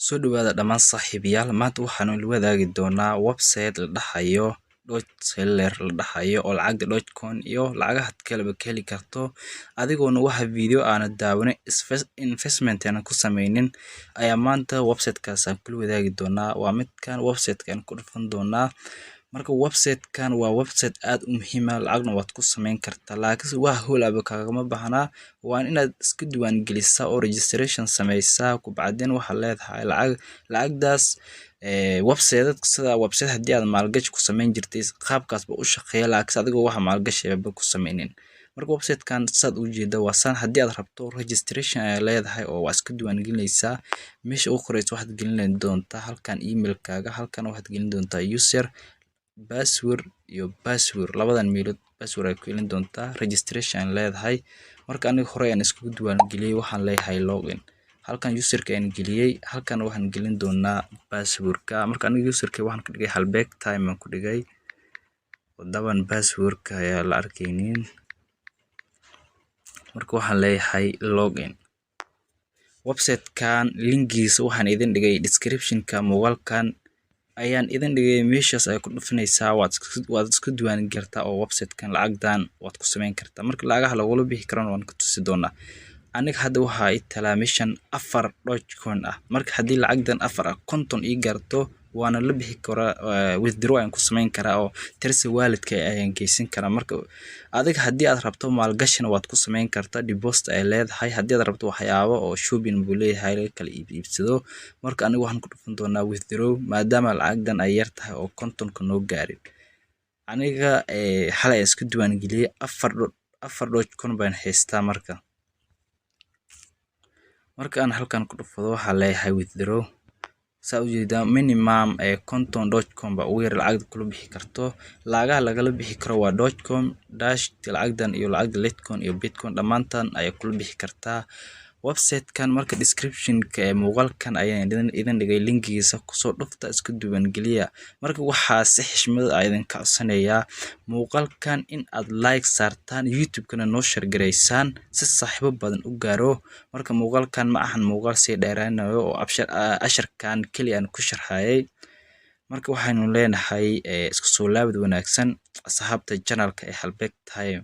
Soo dhawaada dhammaan saaxiibayaal, maanta waxaanu la wadaagi doonaa website la dhahayo .seller la dhahayo oo lacagta .coin iyo lacagaha kaleba ka heli karto adigoona waxa video aan daawanay investment aan ku sameynin ayaa maanta website-kaas aan kula wadaagi doonaa. Waa midkan website-kan ku dhufan doonaa. Marka website-kan waa website aad u muhiim ah, lacagna waad ku sameyn kartaa, laakiin waa howl aba kaagama baahnaa. Waa inaad iska diiwaan gelisaa oo registration sameysaa ku bacdeen waxa leedahay lacagdaas website sida website haddii aad maalgashi ku sameyn jirtay qaabkaas ba u shaqeeya, laakiin adigoo waxa maalgashi ba ku sameynin. Marka website-kan saad u jeedo waa san haddii aad rabto registration ay leedahay oo waa iska diiwaan gelinaysaa. Meesha ugu horeysa waxaad gelin doontaa halkan email-kaaga, halkan waxaad gelin doontaa user password iyo password labadan meelood password ay ku gelin doontaa. Registration leedahay. Marka aniga hore aan isku diiwaan geliyay waxaan leeyahay login. Halkan user-ka aan geliyay, halkan waxaan gelin doonaa password-ka. Marka aniga user-ka waxaan ku dhigay halbeeg time aan ku dhigay. Wadaban password-ka ayaa la arkaynin. Marka waxaan leeyahay login. Website-kan linkiisa waxaan idin dhigay description-ka muuqaalkan ayaan idin dhigay, meeshaas ay ku dhufanaysaa waad isku diiwaan gartaa oo website-kan lacagdan waad ku sameyn kartaa. Marka lacagaha lagula bixi karana waan ku tusi doonaa. Aniga hadda waxa ay talaa meeshan 4 .coin ah. Marka haddii lacagdan 4 konton ii gaarto waana la bixi karaa, withdraw aan ku sameyn karaa oo tirsi wallet-ka ayaan geysan karaa. Marka adiga haddii aad rabto maalgashina waad ku sameyn kartaa, deposit ay leedahay. Haddii aad rabto waxyaabo oo shopping buu leeyahay laga kala iibsado. Marka aniga waxaan ku dhufan doonaa withdraw maadaama lacagdan ay yar tahay oo kontonka noo gaarin. Aniga xalay isku diiwaan geliyay 4 .coin baan haystaa. Marka aan halkan ku dhufado waxa leeyahay withdraw. Saa u jeedaa minimum konton .coin ba ugu yar lacagta kula bixi karto. Lacagaha lagala bixi karo waa .coin, dash lacagdan iyo lacagta litecoin iyo bitcoin dhamaantan ay kula bixi kartaa. Website-kan marka description-ka muuqaalkan ayaan idin dhigay linkiisa ku soo dhufta isku diiwaan geliya. Marka waxaa si xishmad ah idin ka codsanayaa muuqaalkan in aad like saartaan, YouTube-kana noo share gareysaan si saaxiibo badan u gaaro. Marka muuqaalkan ma ahan muuqaal si dheeraanayo oo casharkan kaliya aan ku sharxayay. Marka waxaanu leenahay isku soo laabad wanaagsan asxaabta channel-ka halbeeg time.